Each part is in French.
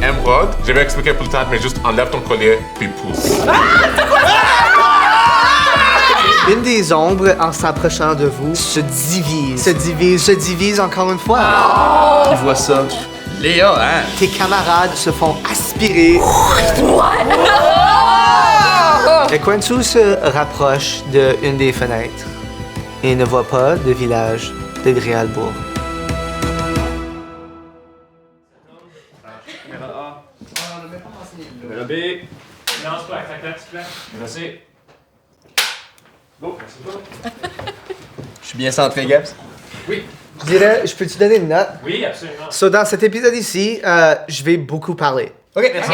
émeraude. Je vais expliquer plus tard, mais juste enlève ton collier puis pousse. Une des ombres, en s'approchant de vous, se divise encore une fois. Il voit ça. Léa, hein? Tes camarades se font aspirer. Et Quentu se rapproche d'une des fenêtres et ne voit pas le village de Gréalbourg. Caméra B. Lance pas, tac, s'il te plaît. Merci. Go, merci beaucoup. Je suis bien centré, Gabs? Oui. Je dirais, je peux te donner une note? Oui, absolument. So, dans cet épisode ici, je vais beaucoup parler. OK, merci.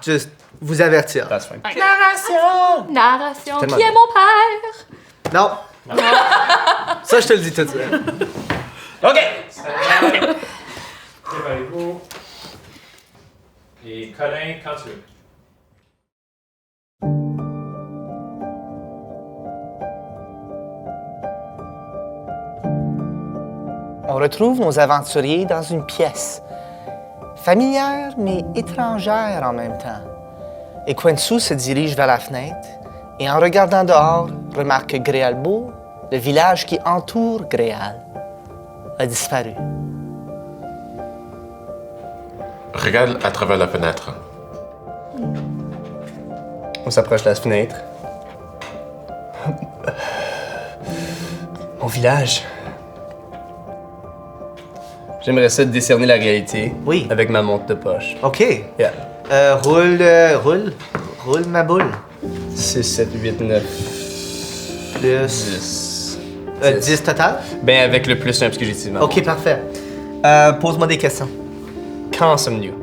Juste vous avertir. That's fine. Narration. Tellement Qui est mon père? Non. Ça, je te le dis tout de suite. OK! Préparez-vous. Et Colin, quand tu veux. On retrouve nos aventuriers dans une pièce, familière mais étrangère en même temps. Et Quentu se dirige vers la fenêtre et en regardant dehors, remarque que Gréalbourg, le village qui entoure Gréal, a disparu. Regarde à travers la fenêtre. On s'approche de la fenêtre. Mon village. J'aimerais ça décerner la réalité. Oui. Avec ma montre de poche. OK. Yeah. Roule ma boule. 6, 7, 8, 9, Plus 10. 10 total? Ben, avec le plus 1, parce que j'ai utilisé ma montre. OK, parfait. Pose-moi des questions. Quand sommes-nous?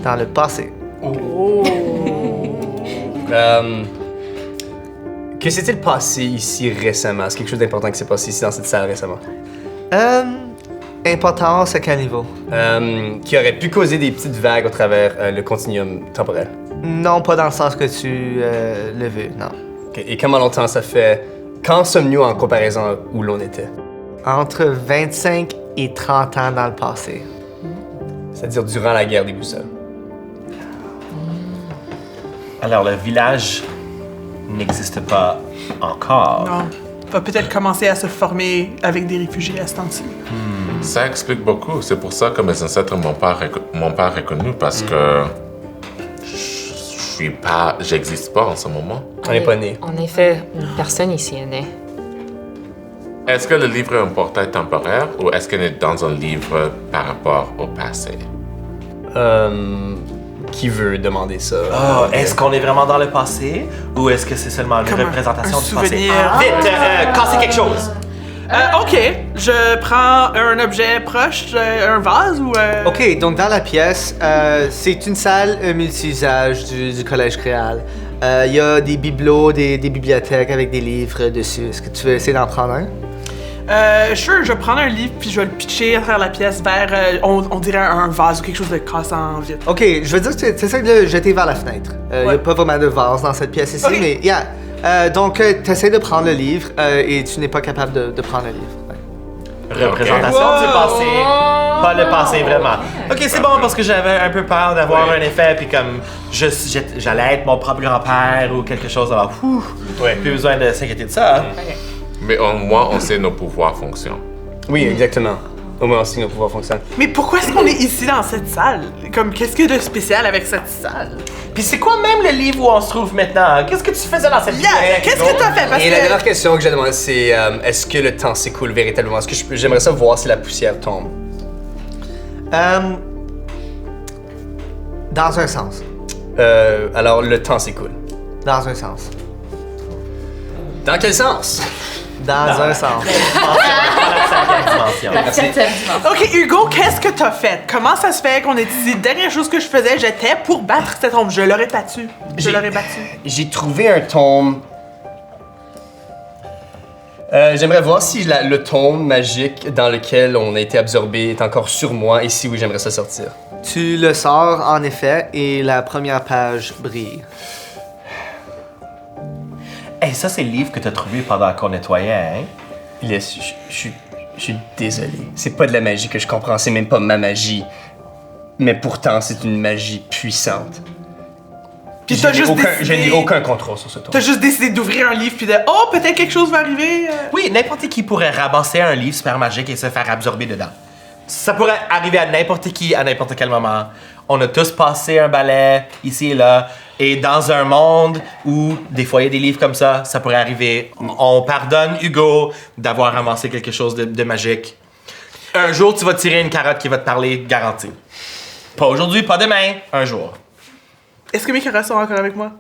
Dans le passé. Que s'est-il passé ici récemment? C'est quelque chose d'important qui s'est passé ici dans cette salle récemment? Importance à quel niveau? Qui aurait pu causer des petites vagues au travers le continuum temporel. Non, pas dans le sens que tu le veux, non. Okay. Et comment longtemps ça fait? Quand sommes-nous en comparaison à où l'on était? Entre 25 et 30 ans dans le passé. C'est-à-dire durant la guerre des boussoles. Alors, le village n'existe pas encore. Non. Va peut-être commencer à se former avec des réfugiés à ce temps-ci. Ça explique beaucoup. C'est pour ça que mes ancêtres m'ont pas reconnu parce que j'existe pas en ce moment. On n'est pas nés. En effet, personne ici est né. Est-ce que le livre est un portail temporaire ou est-ce qu'il est dans un livre par rapport au passé? Qui veut demander ça? Oh, est-ce qu'on est vraiment dans le passé ou est-ce que c'est seulement une Comme représentation un du souvenir. passé? Vite, cassez quelque chose! OK. Je prends un objet proche, un vase ou... OK, donc dans la pièce, c'est une salle multi-usage du Collège Créal. Il y a des bibelots, des bibliothèques avec des livres dessus. Est-ce que tu veux essayer d'en prendre un? Sure, je vais prendre un livre puis je vais le pitcher à travers la pièce vers, on dirait un vase ou quelque chose de cassant vite. OK, je veux dire que tu essaies de le jeter vers la fenêtre. Il n'y a pas vraiment de vase dans cette pièce ici, OK. mais yeah. Donc, tu essaies de prendre le livre et tu n'es pas capable de prendre le livre. Ouais. Représentation du passé, pas le passé vraiment. Ok, c'est bon parce que j'avais un peu peur d'avoir un effet puis comme j'allais être mon propre grand-père ou quelque chose. Alors, plus besoin de s'inquiéter de ça. Hein. Mais au moins, on sait nos pouvoirs fonctionnent. Oui, exactement. Au moins aussi, nos pouvoirs fonctionnent. Mais pourquoi est-ce qu'on est ici dans cette salle? Comme, qu'est-ce qu'il y a de spécial avec cette salle? Puis c'est quoi même le livre où on se trouve maintenant? Qu'est-ce que tu faisais dans cette bibliothèque? Qu'est-ce que t'as fait? Parce Et la que... dernière question que j'ai demandé, c'est est-ce que le temps s'écoule véritablement? Est-ce que j'aimerais ça voir si la poussière tombe? Dans un sens. Alors, le temps s'écoule. Dans un sens. Dans quel sens? Dans un sens. Dimension. Ok, Hugo, qu'est-ce que t'as fait? Comment ça se fait qu'on est ici? Dernière chose que je faisais, j'étais pour battre cette ombre. Je l'aurais battu. J'ai trouvé un tome. J'aimerais voir si le tome magique dans lequel on a été absorbé est encore sur moi et si oui, j'aimerais ça sortir. Tu le sors en effet et la première page brille. Hey, ça, c'est le livre que t'as trouvé pendant qu'on nettoyait, hein? Je suis désolé. C'est pas de la magie que je comprends, c'est même pas ma magie. Mais pourtant, c'est une magie puissante. Puis t'as juste Je n'ai décidé... aucun contrôle sur ce tour. T'as juste décidé d'ouvrir un livre puis de « Oh, peut-être quelque chose va arriver! Oui, n'importe qui pourrait ramasser un livre super magique et se faire absorber dedans. Ça pourrait arriver à n'importe qui, à n'importe quel moment. On a tous passé un balai, ici et là. Et dans un monde où, des fois, il y a des livres comme ça pourrait arriver. On pardonne Hugo d'avoir ramassé quelque chose de magique. Un jour, tu vas tirer une carotte qui va te parler, garanti. Pas aujourd'hui, pas demain, un jour. Est-ce que mes carottes sont encore avec moi?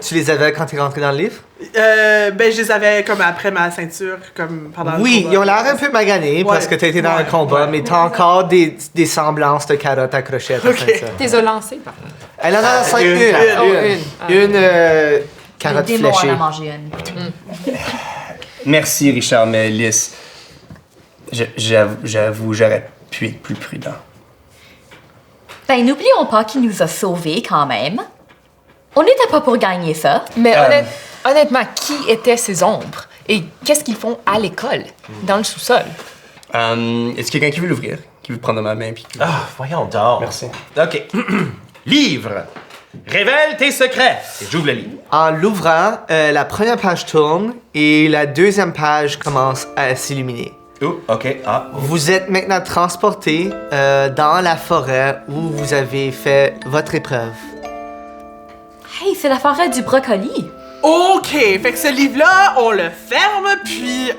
Tu les avais quand t'es rentré dans le livre? Ben, je les avais comme après ma ceinture, comme pendant Oui, le combat. ils ont l'air un peu maganés parce que t'as été dans Ouais. un combat, mais t'as encore des semblances de carottes accrochées à ta ceinture. T'es lancé, par contre. Elle en a cinq, Une. Une Le carotte démon en fléchée. a mangé une. Merci, Richard, mais Lys, j'avoue, j'aurais pu être plus prudent. Ben, n'oublions pas qu'il nous a sauvés quand même. On n'était pas pour gagner ça. Mais honnêtement, qui étaient ces ombres? Et qu'est-ce qu'ils font à l'école, dans le sous-sol? Est-ce qu'il y a quelqu'un qui veut l'ouvrir? Qui veut prendre ma main? Puis... Ah, voyons donc. Merci. OK. Livre. Révèle tes secrets. Et j'ouvre le livre. En l'ouvrant, la première page tourne et la deuxième page commence à s'illuminer. Oh, OK. Ah. Vous êtes maintenant transporté dans la forêt où vous avez fait votre épreuve. Hey, c'est la forêt du brocoli. OK, fait que ce livre-là, on le ferme, puis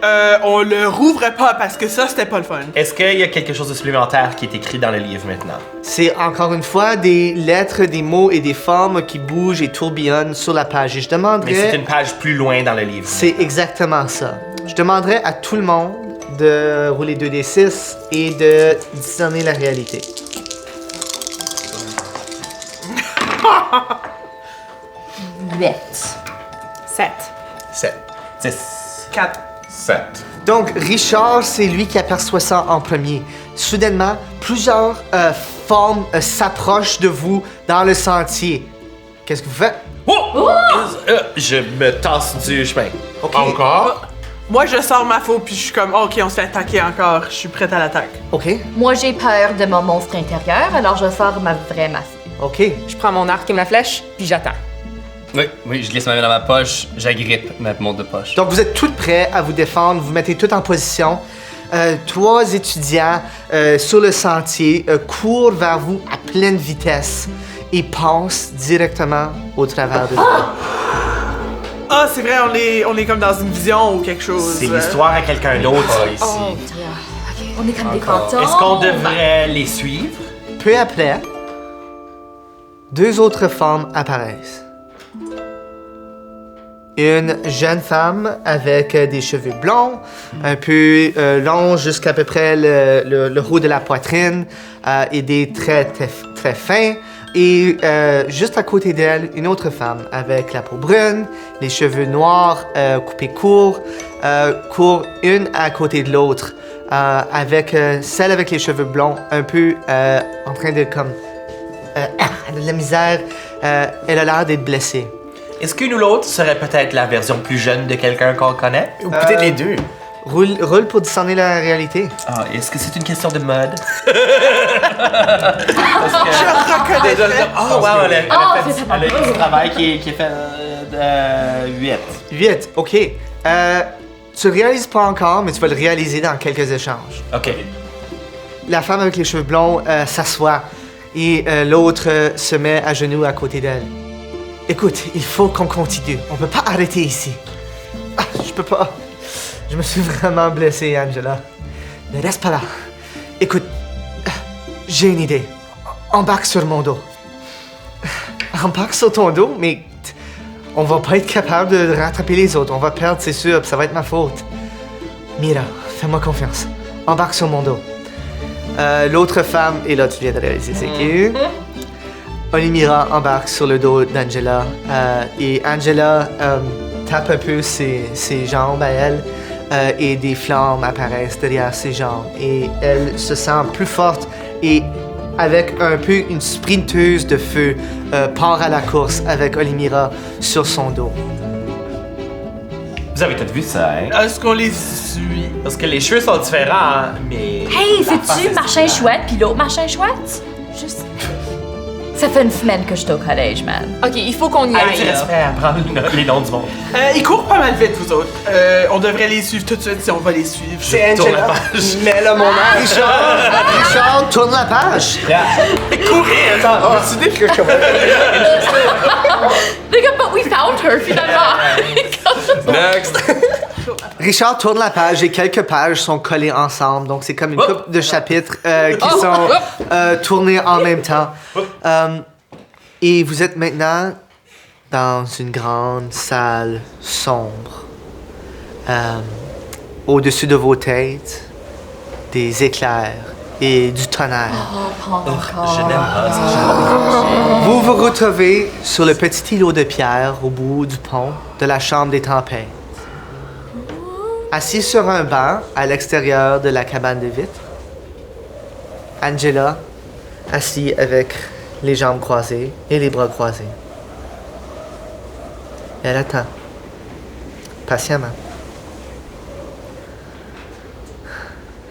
on le rouvre pas parce que ça, c'était pas le fun. Est-ce qu'il y a quelque chose de supplémentaire qui est écrit dans le livre maintenant? C'est encore une fois des lettres, des mots et des formes qui bougent et tourbillonnent sur la page. Et je Mais c'est demanderais... une page plus loin dans le livre. C'est exactement ça. Je demanderais à tout le monde de rouler 2d6 et de discerner la réalité. Huit. 7. 7. 6. 4. 7. Donc, Richard, c'est lui qui aperçoit ça en premier. Soudainement, plusieurs formes s'approchent de vous dans le sentier. Qu'est-ce que vous faites? Oh! Je me tasse du chemin. OK. Encore? Moi, je sors ma faux, puis je suis comme, OK, on se fait attaquer encore. Je suis prête à l'attaque. OK. Moi, j'ai peur de mon monstre intérieur, alors je sors ma vraie masse. OK. Je prends mon arc et ma flèche, puis j'attends. Oui, je glisse ma main dans ma poche, j'agrippe ma montre de poche. Donc, vous êtes toutes prêts à vous défendre. Vous mettez tout en position. 3 étudiants sur le sentier courent vers vous à pleine vitesse et passent directement au travers de vous. Ah, c'est vrai, on est comme dans une vision ou quelque chose. C'est l'histoire à quelqu'un d'autre ici. On est comme des fantômes. Est-ce qu'on devrait les suivre? Peu après, 2 autres formes apparaissent. Une jeune femme avec des cheveux blonds, un peu longs jusqu'à peu près le haut de la poitrine et des traits très fins. Et juste à côté d'elle, une autre femme avec la peau brune, les cheveux noirs coupés courts, une à côté de l'autre, avec celle avec les cheveux blonds un peu en train de comme... elle a de la misère, elle a l'air d'être blessée. Est-ce qu'une ou l'autre serait peut-être la version plus jeune de quelqu'un qu'on connaît? Ou peut-être les deux. Roule pour discerner la réalité. Ah, est-ce que c'est une question de mode? Je reconnais. Oh, wow, elle c'est pas a du travail qui est fait de 8. 8, OK. Tu réalises pas encore, mais tu vas le réaliser dans quelques échanges. OK. La femme avec les cheveux blonds s'assoit et l'autre se met à genoux à côté d'elle. Écoute, il faut qu'on continue. On peut pas arrêter ici. Ah, je peux pas. Je me suis vraiment blessé, Angela. Ne reste pas là. Écoute, j'ai une idée. Embarque sur mon dos. Embarque sur ton dos, mais on va pas être capable de rattraper les autres. On va perdre, c'est sûr, puis ça va être ma faute. Mira, fais-moi confiance. Embarque sur mon dos. L'autre femme, et là tu viens de réaliser c'est qui. Olimira embarque sur le dos d'Angela et Angela tape un peu ses jambes à elle et des flammes apparaissent derrière ses jambes et elle se sent plus forte et avec un peu une sprinteuse de feu part à la course avec Olimira sur son dos. Vous avez peut-être vu ça, hein? Est-ce qu'on les suit? Parce que les cheveux sont différents, hein, mais... Hey, la face c'est-tu est machin similaire. chouette puis l'autre machin chouette? Juste... Ça fait une semaine que je suis au collège, man. OK, il faut qu'on y Allez, aille. tu restes prêt à prendre les noms du monde. Ils courent pas mal vite, vous autres. On devrait les suivre tout de suite si on va les suivre. C'est tourne la Angela. page. Mais là, mon âge. Richard, tourne la page. Courir! Attends, tu dis que je But we found her, finalement. Next! Richard tourne la page et quelques pages sont collées ensemble. Donc, c'est comme une couple de chapitres qui sont tournés en même temps. Et vous êtes maintenant dans une grande salle sombre. Au-dessus de vos têtes, des éclairs et du tonnerre. Je n'aime pas ça. Vous vous retrouvez sur le petit îlot de pierre au bout du pont de la Chambre des Tempêtes. Assis sur un banc à l'extérieur de la cabane de vitre, Angela, assis avec les jambes croisées et les bras croisés. Elle attend, patiemment.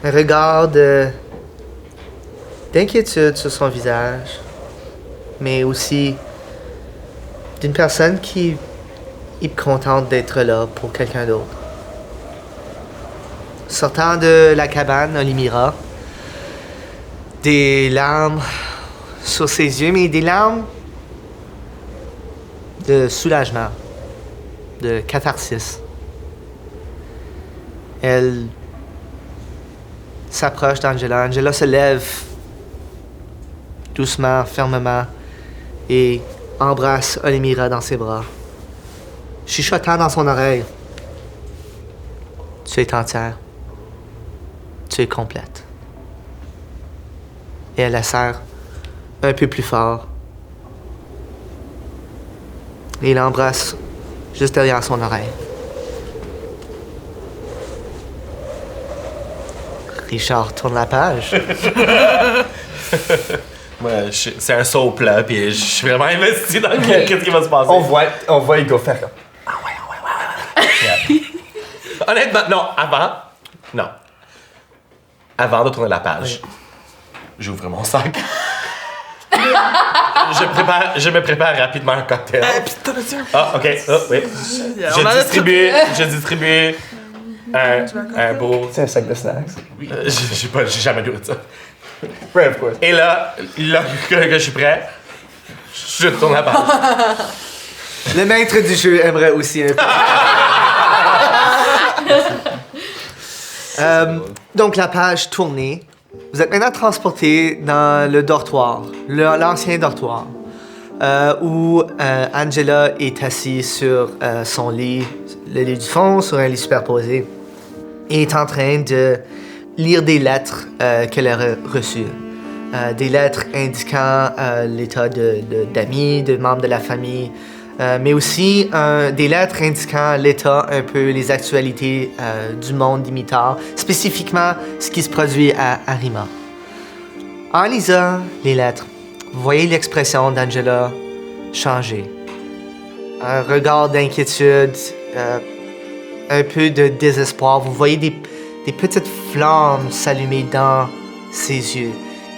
Un regard d'inquiétude sur son visage, mais aussi d'une personne qui est contente d'être là pour quelqu'un d'autre. Sortant de la cabane, Olimira, des larmes sur ses yeux, mais des larmes de soulagement, de catharsis. Elle s'approche d'Angela. Angela se lève doucement, fermement, et embrasse Olimira dans ses bras, chuchotant dans son oreille. Tu es entière. Tu es complète. Et elle la serre un peu plus fort. Et il l'embrasse juste derrière son oreille. Richard tourne la page. Moi, c'est un soap là, puis je suis vraiment investi dans qu'est-ce qui va se passer. On voit Hugo faire comme. Honnêtement, non, non. Avant de tourner la page, j'ouvre mon sac. je me prépare rapidement un cocktail. Ah, ok. Oh, oui. Je distribue un beau. C'est un sac de snacks. J'ai jamais lu de ça. Ouais, of course. Et là que je suis prêt, je tourne la page. Le maître du jeu aimerait aussi un peu. Donc, la page tournée. Vous êtes maintenant transporté dans le dortoir, l'ancien dortoir, où Angela est assise sur son lit, le lit du fond, sur un lit superposé, et est en train de lire des lettres qu'elle a reçues. Des lettres indiquant l'état d'amis, de membres de la famille, mais aussi des lettres indiquant l'état, un peu les actualités du monde d'Imitar, spécifiquement ce qui se produit à Arima. En lisant les lettres, vous voyez l'expression d'Angela changer. Un regard d'inquiétude, un peu de désespoir. Vous voyez des petites flammes s'allumer dans ses yeux.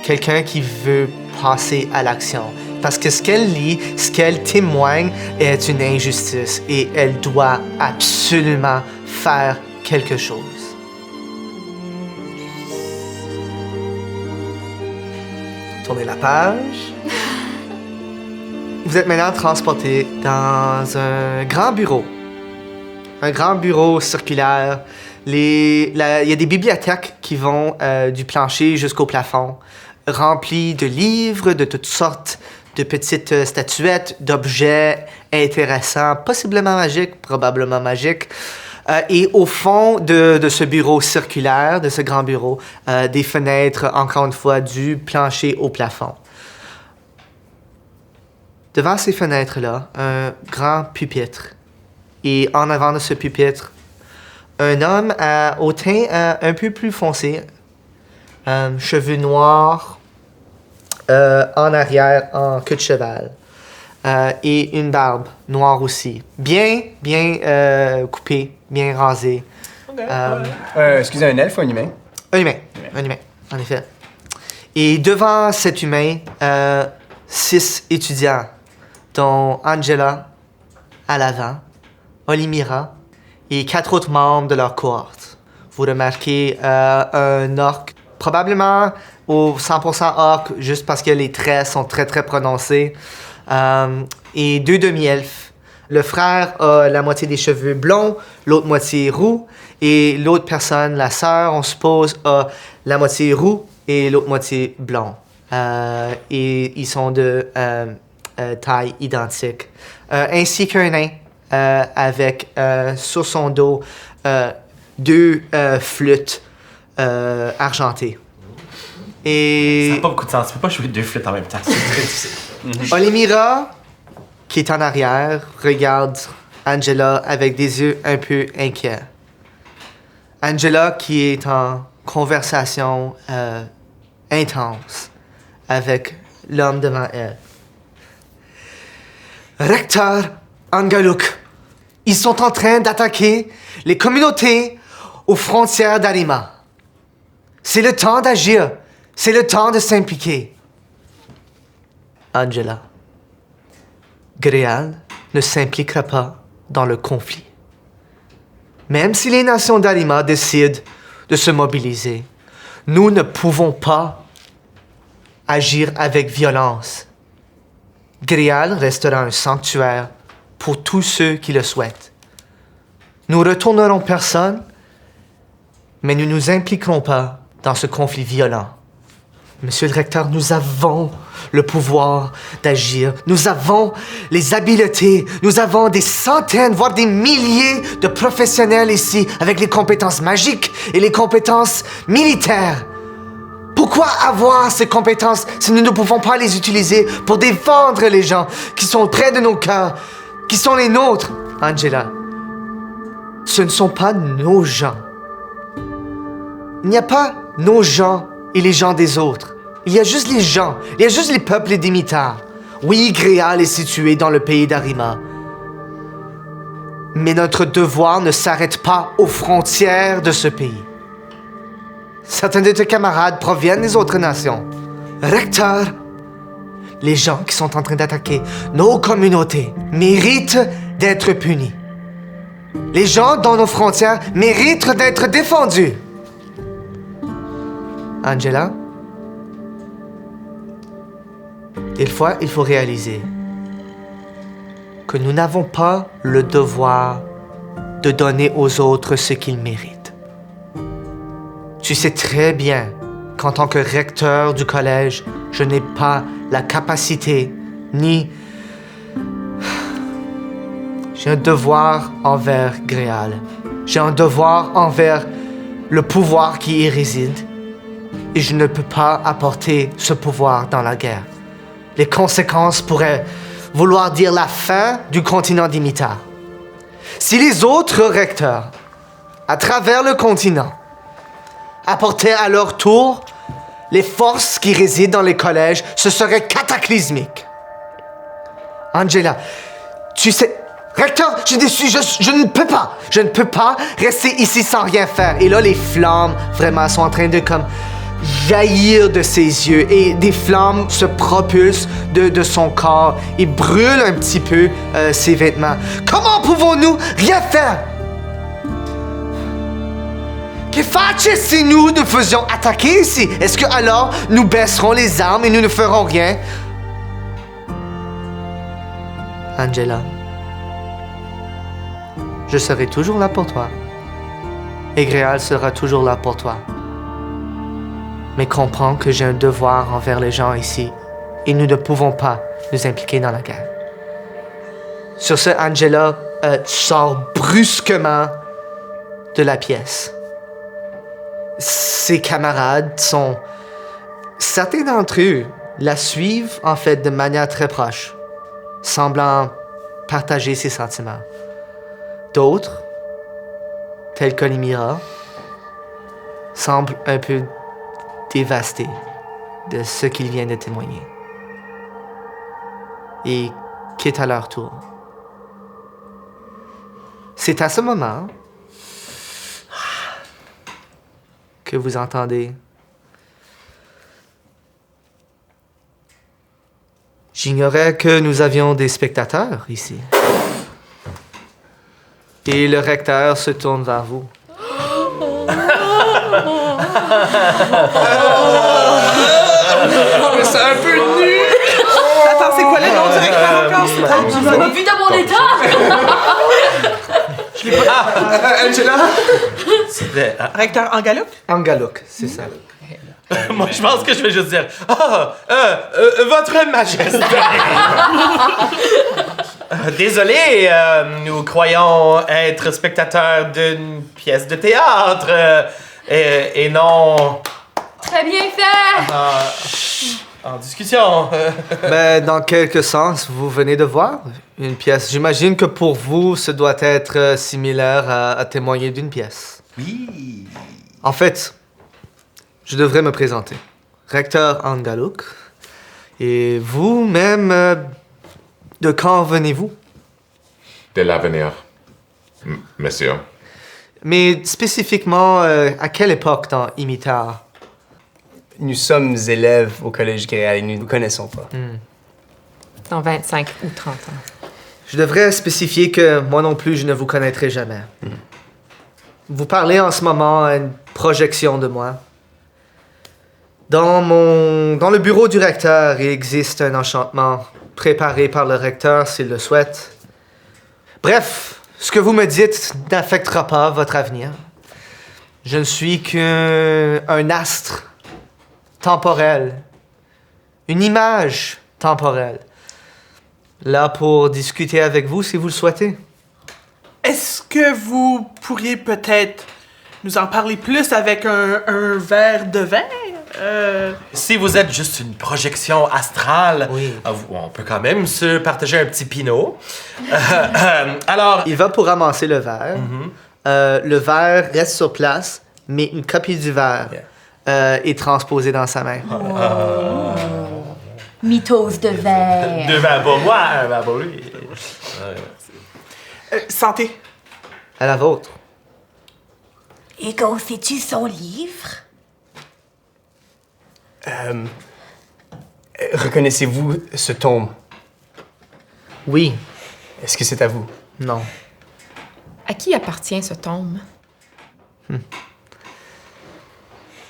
Quelqu'un qui veut passer à l'action. Parce que ce qu'elle lit, ce qu'elle témoigne est une injustice et elle doit absolument faire quelque chose. Tournez la page. Vous êtes maintenant transporté dans un grand bureau. Un grand bureau circulaire. Il y a des bibliothèques qui vont du plancher jusqu'au plafond, remplies de livres de toutes sortes, de petites statuettes, d'objets intéressants, possiblement magiques, probablement magiques. Et au fond de ce bureau circulaire, de ce grand bureau, des fenêtres, encore une fois, du plancher au plafond. Devant ces fenêtres-là, un grand pupitre. Et en avant de ce pupitre, un homme au teint un peu plus foncé, cheveux noirs, en arrière, en queue de cheval, et une barbe noire aussi. Bien coupée, bien rasée. Excusez, un elfe ou un humain? Un humain, en effet. Et devant cet humain, 6 étudiants, dont Angela à l'avant, Olimira et 4 autres membres de leur cohorte. Vous remarquez un orc, probablement au 100% orc, juste parce que les traits sont très très prononcés, et 2 demi-elfes. Le frère a la moitié des cheveux blonds, l'autre moitié roux, et l'autre personne, la sœur, on suppose, a la moitié roux et l'autre moitié blond. Et ils sont de taille identique. Ainsi qu'un nain avec sur son dos 2 flûtes argentées. Et Ça n'a pas beaucoup de sens. Tu peux pas jouer 2 flûtes en même temps. C'est très difficile. Olimira, qui est en arrière, regarde Angela avec des yeux un peu inquiets. Angela, qui est en conversation intense avec l'homme devant elle. Recteur Angaluk, ils sont en train d'attaquer les communautés aux frontières d'Arima. C'est le temps d'agir. C'est le temps de s'impliquer. Angela, Gréal ne s'impliquera pas dans le conflit. Même si les nations d'Arima décident de se mobiliser, nous ne pouvons pas agir avec violence. Gréal restera un sanctuaire pour tous ceux qui le souhaitent. Nous retournerons personne, mais nous ne nous impliquerons pas dans ce conflit violent. Monsieur le recteur, nous avons le pouvoir d'agir. Nous avons les habiletés. Nous avons des centaines, voire des milliers de professionnels ici avec les compétences magiques et les compétences militaires. Pourquoi avoir ces compétences si nous ne pouvons pas les utiliser pour défendre les gens qui sont près de nos cœurs, qui sont les nôtres? Angela, ce ne sont pas nos gens. Il n'y a pas nos gens et les gens des autres. Il y a juste les gens. Il y a juste les peuples d'Imitar. Oui, Gréal est situé dans le pays d'Arima. Mais notre devoir ne s'arrête pas aux frontières de ce pays. Certains de tes camarades proviennent des autres nations. Recteur, les gens qui sont en train d'attaquer nos communautés méritent d'être punis. Les gens dans nos frontières méritent d'être défendus. Angela, il faut réaliser que nous n'avons pas le devoir de donner aux autres ce qu'ils méritent. Tu sais très bien qu'en tant que recteur du collège, je n'ai pas la capacité ni... J'ai un devoir envers Gréal. J'ai un devoir envers le pouvoir qui y réside. Et je ne peux pas apporter ce pouvoir dans la guerre. Les conséquences pourraient vouloir dire la fin du continent d'Imitar. Si les autres recteurs, à travers le continent, apportaient à leur tour les forces qui résident dans les collèges, ce serait cataclysmique. Angela, tu sais... Recteur, je ne peux pas. Je ne peux pas rester ici sans rien faire. Et là, les flammes, vraiment, sont en train de comme jaillir de ses yeux. Et des flammes se propulsent de son corps et brûlent un petit peu ses vêtements. Comment pouvons-nous rien faire? Que fâche si nous nous faisions attaquer ici? Est-ce que alors nous baisserons les armes et nous ne ferons rien? Angela, je serai toujours là pour toi. Et Gréal sera toujours là pour toi. Mais comprends que j'ai un devoir envers les gens ici et nous ne pouvons pas nous impliquer dans la guerre. Sur ce, Angela sort brusquement de la pièce. Ses camarades sont... Certains d'entre eux la suivent en fait de manière très proche, semblant partager ses sentiments. D'autres, tels qu'Olimira, semblent un peu dévastés de ce qu'ils viennent de témoigner et quittent à leur tour. C'est à ce moment que vous entendez J'ignorais que nous avions des spectateurs ici. Et le recteur se tourne vers vous. C'est un peu nu! Attends, c'est quoi le nom du recteur encore? Tu m'as pas vu dans mon état! Angela? C'était- Recteur Angalouk? Angalouk, c'est ça. Moi, je pense que je vais juste dire Votre Majesté. Désolé, nous croyons être spectateurs d'une pièce de théâtre et non Très bien fait! en discussion. Mais dans quelque sens, vous venez de voir une pièce. J'imagine que pour vous, ce doit être similaire à témoigner d'une pièce. Oui. En fait, je devrais me présenter. Recteur Angalouk. Et vous-même, de quand venez-vous? De l'avenir, monsieur. Mais spécifiquement, à quelle époque dans Imitar? Nous sommes élèves au Collège Gréal et nous ne nous connaissons pas. Dans 25 ou 30 ans. Je devrais spécifier que moi non plus, je ne vous connaîtrai jamais. Vous parlez en ce moment à une projection de moi. Dans le bureau du recteur, il existe un enchantement préparé par le recteur s'il le souhaite. Bref, ce que vous me dites n'affectera pas votre avenir. Je ne suis qu'un astre temporel, une image temporelle. Là pour discuter avec vous si vous le souhaitez. Est-ce que vous pourriez peut-être nous en parler plus avec un verre de vin? Si vous êtes juste une projection astrale, Oui. On peut quand même se partager un petit pinot. Alors, Il va pour ramasser le verre. Le verre reste sur place, mais une copie du verre est transposée dans sa main. Mythos de verre. deux verres pour moi, un verre pour lui. Santé. À la vôtre. Hugo, sais-tu son livre? Reconnaissez-vous ce tome? Oui. Est-ce que c'est à vous? Non. À qui appartient ce tome?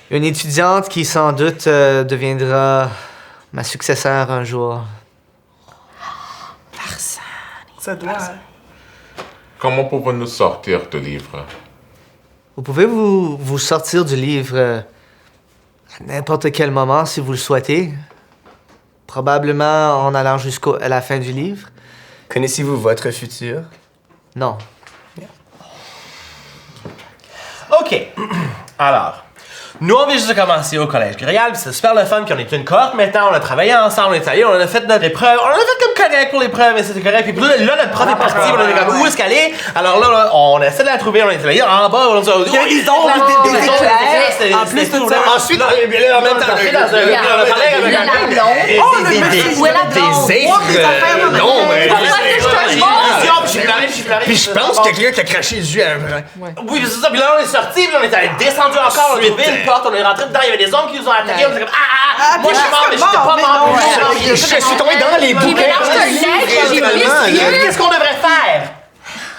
Une étudiante qui sans doute deviendra ma successeur un jour. Ça doit. Comment pouvons-nous sortir du livre? Vous pouvez vous sortir du livre à n'importe quel moment si vous le souhaitez. Probablement en allant jusqu'à la fin du livre. Connaissez-vous votre futur? Non. OK. Alors, nous, on vient juste de commencer au Collège Gréal, puis c'est super le fun, puis on est une cohorte maintenant, on a travaillé ensemble, on est allé, on a fait notre épreuve, on a fait comme correct pour l'épreuve, mais c'était correct, puis là, notre prof est parti, puis on était comme, où est-ce qu'elle est? Alors là, on essaie de la trouver, on est allé en bas, on s'est dit, Il y a des ombres, des éclairs. En plus, tout ça. Ensuite, en même temps, on a parlé avec Il y a la blonde. Oh, le merci. Où est la blonde? Des affaires de non, mais... Puis je pense qu'il y a quelqu'un qui a craché le jus à un brin. Oui, c'est ça. Puis là, on est sorti, puis là, on est allé descendu encore, on a levé une porte, on est rentré dedans, il y avait des hommes qui nous ont attaqués, on était comme moi je suis mort, mais j'étais pas mort. Je suis tombé dans les Il bouquins. mélange un nègre, j'ai vu. Qu'est-ce qu'on devrait faire?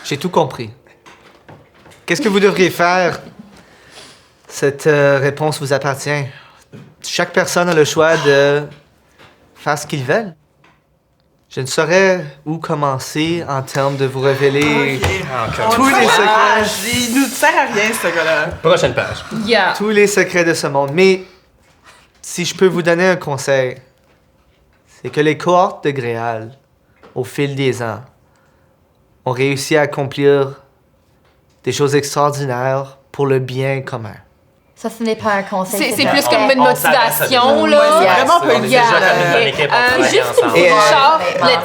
J'ai tout compris. Qu'est-ce que vous devriez faire? Cette réponse vous appartient. Chaque personne a le choix de faire ce qu'ils veulent. Je ne saurais où commencer en termes de vous révéler tous les secrets. Il nous sert à rien, ce gars-là. Prochaine page. Yeah. Tous les secrets de ce monde. Mais si je peux vous donner un conseil, c'est que les cohortes de Gréal, au fil des ans, ont réussi à accomplir des choses extraordinaires pour le bien commun. Ça, ce n'est pas un conseil. C'est plus comme une motivation, là. C'est vraiment pas On est déjà comme une bonne équipe, on travaille Juste une ensemble. Et, Richard,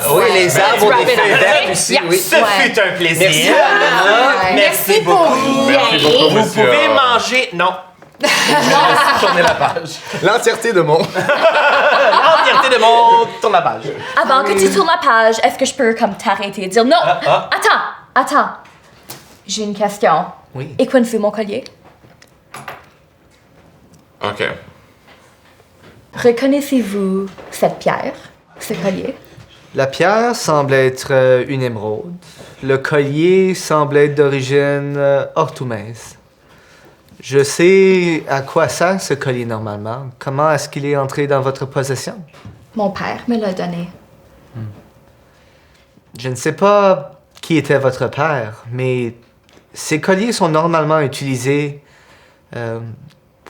Oui, les arbres ont des feuilles vertes aussi, oui. Ce fut un plaisir. Ouais. Merci beaucoup. Merci beaucoup, Vous monsieur. pouvez manger... Non. Tournez la page. L'entièreté de mon... L'entièreté de mon... Tourne la page. Avant que tu tournes la page, est-ce que je peux comme t'arrêter et dire non? Attends. J'ai une question. Oui. Et Quincy, mon collier? OK. Reconnaissez-vous cette pierre? ce collier? La pierre semble être une émeraude. Le collier semble être d'origine orthoumèse. Je sais à quoi sert ce collier normalement. Comment est-ce qu'il est entré dans votre possession? Mon père me l'a donné. Je ne sais pas qui était votre père, mais ces colliers sont normalement utilisés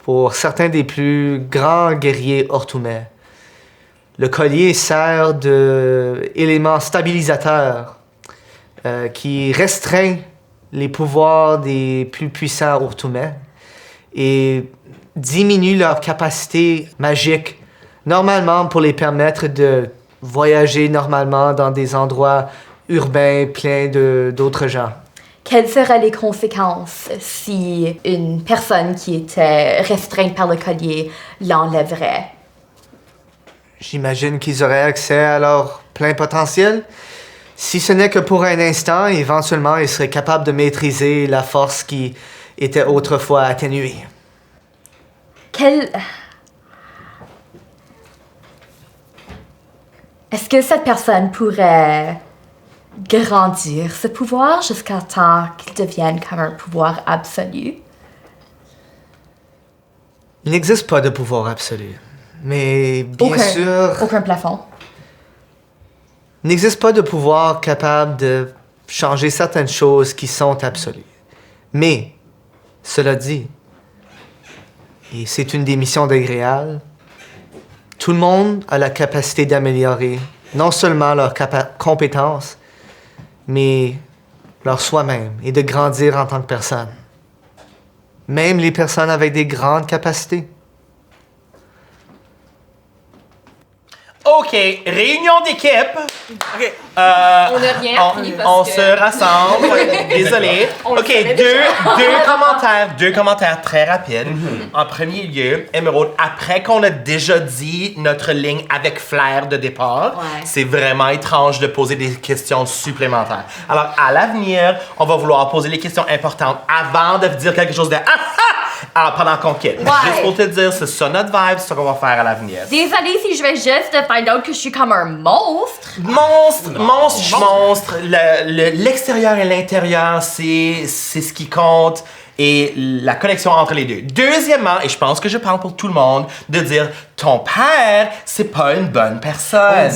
pour certains des plus grands guerriers orthoumais. Le collier sert d'élément stabilisateur qui restreint les pouvoirs des plus puissants orthoumais et diminue leur capacité magique, normalement pour les permettre de voyager normalement dans des endroits urbains pleins d'autres gens. Quelles seraient les conséquences si une personne qui était restreinte par le collier l'enlèverait? J'imagine qu'ils auraient accès à leur plein potentiel. Si ce n'est que pour un instant, éventuellement, ils seraient capables de maîtriser la force qui était autrefois atténuée. Est-ce que cette personne pourrait grandir ce pouvoir jusqu'à temps qu'il devienne comme un pouvoir absolu? Il n'existe pas de pouvoir absolu. Mais bien sûr, Aucun plafond. il n'existe pas de pouvoir capable de changer certaines choses qui sont absolues. Mais, cela dit, et c'est une des missions de Gréal, tout le monde a la capacité d'améliorer non seulement leurs compétences, mais leur soi-même et de grandir en tant que personne. Même les personnes avec des grandes capacités. OK, réunion d'équipe. OK. On n'a rien appris parce On que- se rassemble. Désolé. On le OK, savait deux commentaires très rapides. En premier lieu, Émeraude, après qu'on a déjà dit notre ligne avec flair de départ, Ouais. c'est vraiment étrange de poser des questions supplémentaires. Alors, à l'avenir, on va vouloir poser les questions importantes avant de dire quelque chose de alors, pendant qu'on quitte. Ouais. Juste pour te dire, c'est ça notre vibe, c'est ça qu'on va faire à l'avenir. Désolée si je vais juste find out que je suis comme un monstre. Monstre. L'extérieur et l'intérieur, c'est ce qui compte. Et la connexion entre les deux. Deuxièmement, et je pense que je parle pour tout le monde, de dire ton père, c'est pas une bonne personne.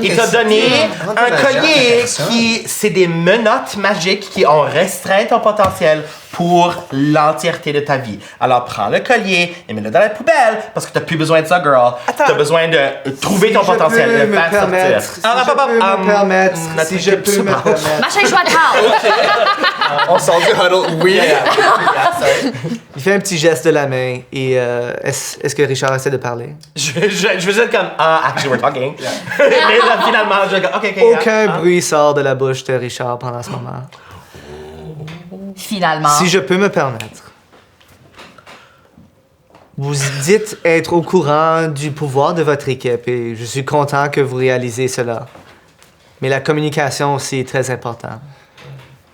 Il t'a donné un collier qui, c'est des menottes magiques qui ont restreint ton potentiel pour l'entièreté de ta vie. Alors prends le collier et mets-le dans la poubelle parce que t'as plus besoin de ça, girl. Attends. T'as besoin de trouver ton potentiel, de le faire sortir. Si je peux me permettre. Machin choix de house. On sort du huddle. Oui. Il fait un petit geste de la main et est-ce que Richard essaie de parler? Je veux dire comme, actually we're talking. Mais là, finalement, je go, OK. Aucun bruit sort de la bouche de Richard pendant ce moment. Finalement. Si je peux me permettre. Vous dites être au courant du pouvoir de votre équipe et je suis content que vous réalisez cela. Mais la communication aussi est très importante.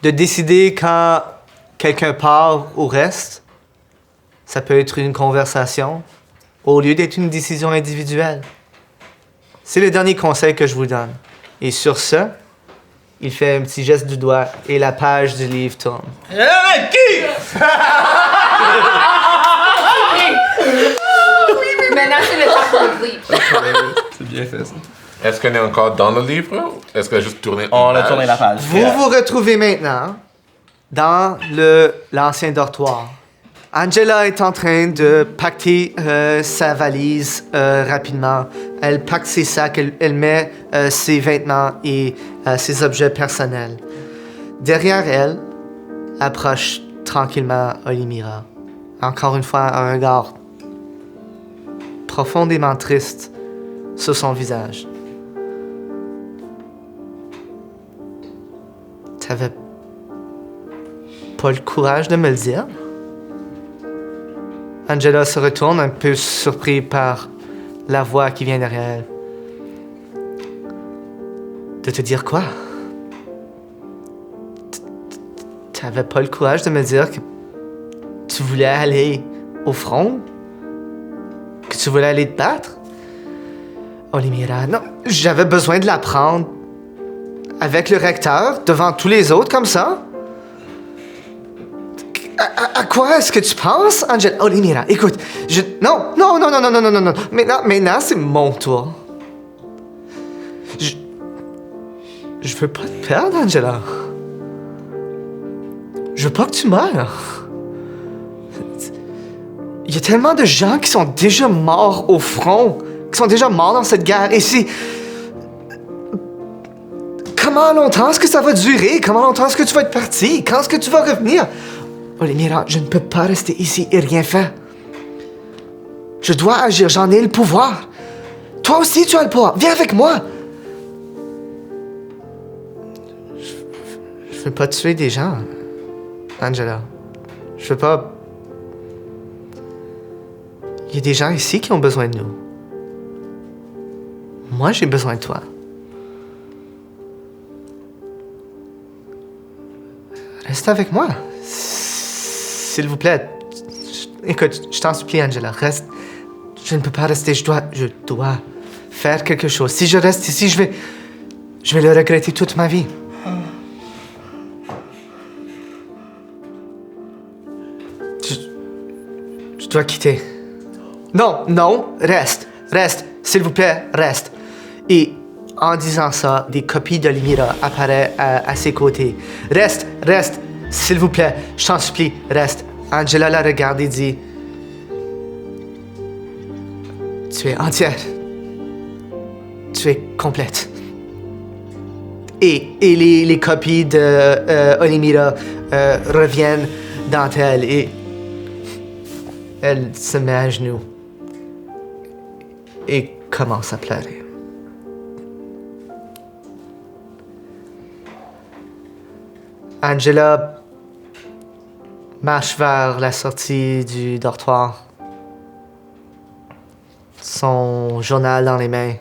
De décider quand quelqu'un part ou reste, ça peut être une conversation au lieu d'être une décision individuelle. C'est le dernier conseil que je vous donne. Et sur ce, il fait un petit geste du doigt et la page du livre tourne. Maintenant, c'est le temps pour le bleep. C'est bien fait, ça. Est-ce qu'on est encore dans le livre ou est-ce qu'on a juste tourné On une a page? tourné la page. Vous vous retrouvez maintenant dans l'ancien dortoir. Angela est en train de pacter sa valise rapidement. Elle pacte ses sacs, elle met ses vêtements et ses objets personnels. Derrière elle, approche tranquillement Olimira. Encore une fois, un regard profondément triste sur son visage. T'avais pas le courage de me le dire? Angela se retourne un peu surpris par la voix qui vient derrière elle. De te dire quoi? T'avais pas le courage de me dire que tu voulais aller au front? Que tu voulais aller te battre? Olimira, non, J'avais besoin de l'apprendre avec le recteur, devant tous les autres, comme ça. À quoi est-ce que tu penses, Angela? Oh, Limira, écoute, Non. Maintenant, c'est mon tour. Je veux pas te perdre, Angela. Je veux pas que tu meurs. Il y a tellement de gens qui sont déjà morts au front, qui sont déjà morts dans cette guerre. Et c'est... Comment longtemps est-ce que ça va durer? Comment longtemps est-ce que tu vas être parti? Quand est-ce que tu vas revenir? Olimira, je ne peux pas rester ici et rien faire. Je dois agir, j'en ai le pouvoir. Toi aussi, tu as le pouvoir. Viens avec moi. Je veux pas tuer des gens, Angela. Je veux pas... Il y a des gens ici qui ont besoin de nous. Moi, j'ai besoin de toi. Reste avec moi. S'il vous plaît. Écoute, je t'en supplie, Angela. Reste. Je ne peux pas rester. Je dois faire quelque chose. Si je reste ici, je vais le regretter toute ma vie. Je dois quitter. Non, reste, s'il vous plaît, reste. Et en disant ça, des copies de Limira apparaissent à ses côtés. Reste, s'il vous plaît, je t'en supplie, reste. Angela la regarde et dit, tu es entière. Tu es complète. Et les copies de Olimira reviennent dans elle et elle se met à genoux et commence à pleurer. Angela marche vers la sortie du dortoir, son journal dans les mains,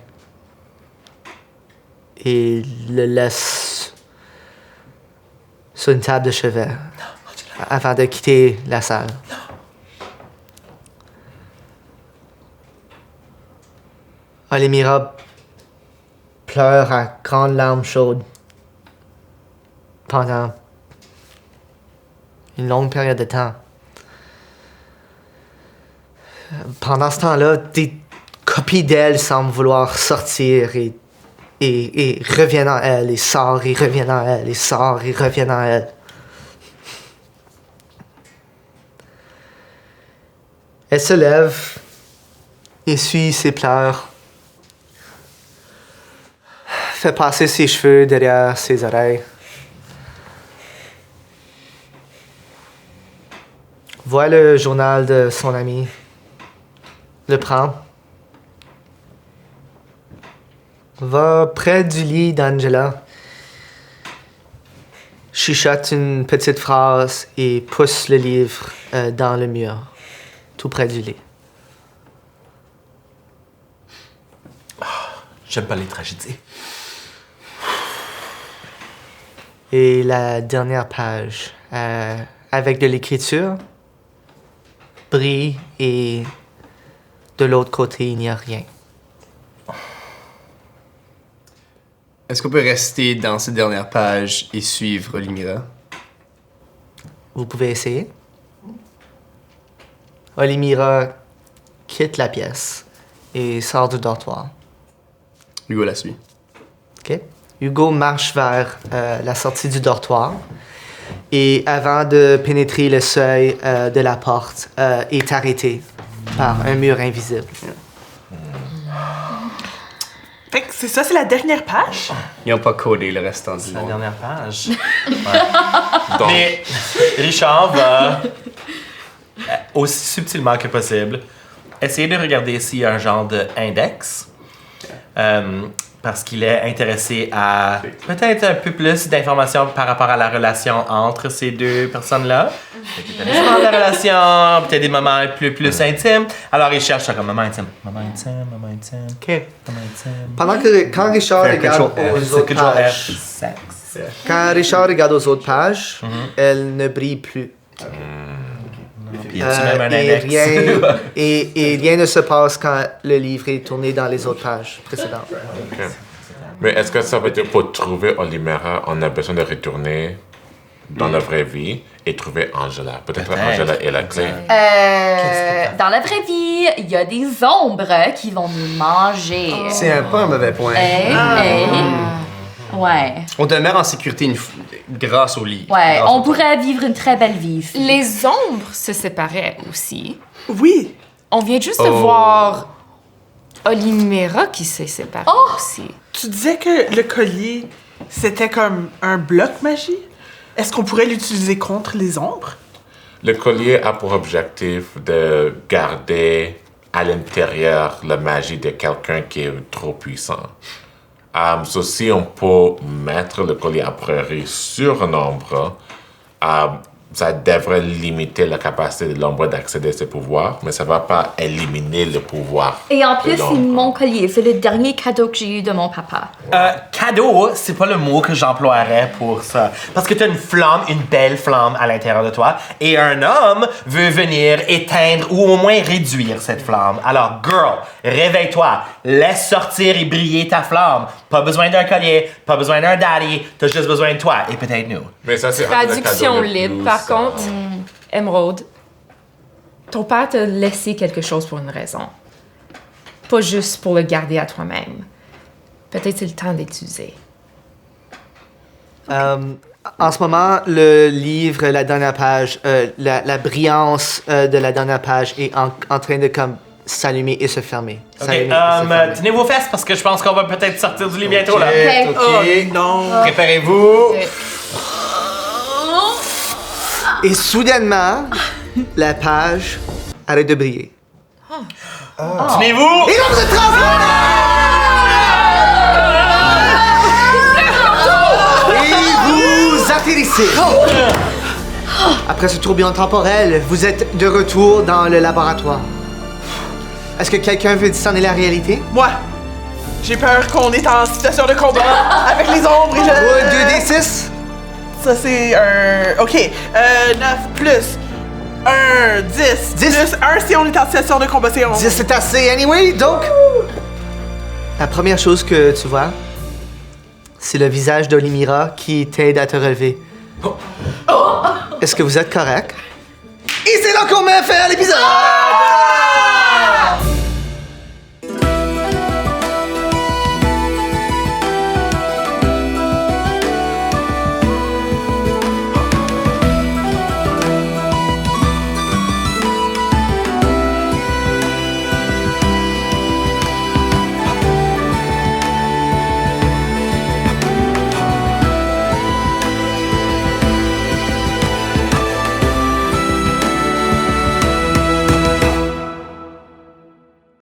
et le laisse sur une table de chevet avant de quitter la salle. Olimira pleure à grandes larmes chaudes pendant une longue période de temps. Pendant ce temps-là, des copies d'elle semblent vouloir sortir et reviennent en elle, et sort et reviennent en elle, et sort et reviennent en elle. Elle se lève, essuie ses pleurs, fait passer ses cheveux derrière ses oreilles, voit le journal de son ami, le prend, va près du lit d'Angela, chuchote une petite phrase et pousse le livre dans le mur, tout près du lit. J'aime pas les tragédies. Et la dernière page, avec de l'écriture, brille et de l'autre côté, il n'y a rien. Est-ce qu'on peut rester dans cette dernière page et suivre Olimira? Vous pouvez essayer. Olimira quitte la pièce et sort du dortoir. Hugo la suit. OK? Hugo marche vers la sortie du dortoir et avant de pénétrer le seuil de la porte, est arrêté par un mur invisible. Fait que c'est ça, c'est la dernière page? Ils n'ont pas codé le restant du La monde. dernière page. Ouais. Mais Richard va, aussi subtilement que possible, essayer de regarder s'il y a un genre d'index. Parce qu'il est intéressé à peut-être un peu plus d'informations par rapport à la relation entre ces deux personnes-là. Peut-être la relation, peut-être des moments plus intimes. Alors il cherche ça comme moment intime. Moment intime. OK. Moment intime. Pendant que, quand Richard regarde aux autres pages, quand Richard regarde aux autres pages, elle ne brille plus. Puis y a-tu même un et, index? et rien ne se passe quand le livre est tourné dans les autres pages précédentes. Ok. Mais est-ce que ça veut dire pour trouver Olimera, on a besoin de retourner dans la vraie vie et trouver Angela? Peut-être Angela est la clé. Dans la vraie vie, il y a des ombres qui vont nous manger. C'est pas un mauvais point. Ouais. On demeure en sécurité grâce au lit. Ouais, Grâce on au pourrait vivre une très belle vie ici. Les ombres se séparaient aussi. Oui. On vient juste de voir Olimera qui s'est séparée aussi. Tu disais que le collier, c'était comme un bloc magie? Est-ce qu'on pourrait l'utiliser contre les ombres? Le collier a pour objectif de garder à l'intérieur la magie de quelqu'un qui est trop puissant. Si on peut mettre le collier a priori sur un ombre, ça devrait limiter la capacité de l'ombre d'accéder à ses pouvoirs, mais ça ne va pas éliminer le pouvoir. Et en de plus, c'est l'ombre. mon collier. C'est le dernier cadeau que j'ai eu de mon papa. Cadeau, c'est pas le mot que j'emploierais pour ça. Parce que t'as une flamme, une belle flamme à l'intérieur de toi, et un homme veut venir éteindre ou au moins réduire cette flamme. Alors, girl, réveille-toi, laisse sortir et briller ta flamme. Pas besoin d'un collier, pas besoin d'un daddy, t'as juste besoin de toi et peut-être nous. Mais ça, c'est un peu le Traduction cadeau le libre, plus, par contre. Émeraude, ton père t'a laissé quelque chose pour une raison. Pas juste pour le garder à toi-même. Peut-être c'est le temps d'utiliser. En ce moment, le livre, la dernière page, la brillance de la dernière page est en train de comme s'allumer et se fermer. Ok, S'allumer et se fermer. tenez vos fesses parce que je pense qu'on va peut-être sortir du lit bientôt là. Ok. Oh non! Préparez-vous. Et soudainement, la page arrête de briller. Tenez-vous! Et là, vous êtes transformés! Et vous atterrissez. Après ce tourbillon temporel, vous êtes de retour dans le laboratoire. Est-ce que quelqu'un veut discerner la réalité? Moi, j'ai peur qu'on est en situation de combat avec les ombres et je... 2d6? Ça, c'est un... OK. 9 plus 1, 10. 10. Plus 1 si on est en situation de combat, c'est 11. 10, c'est assez anyway, donc... La première chose que tu vois, c'est le visage d'Olimira qui t'aide à te relever. Est-ce que vous êtes correct? Et c'est là qu'on met fin à l'épisode!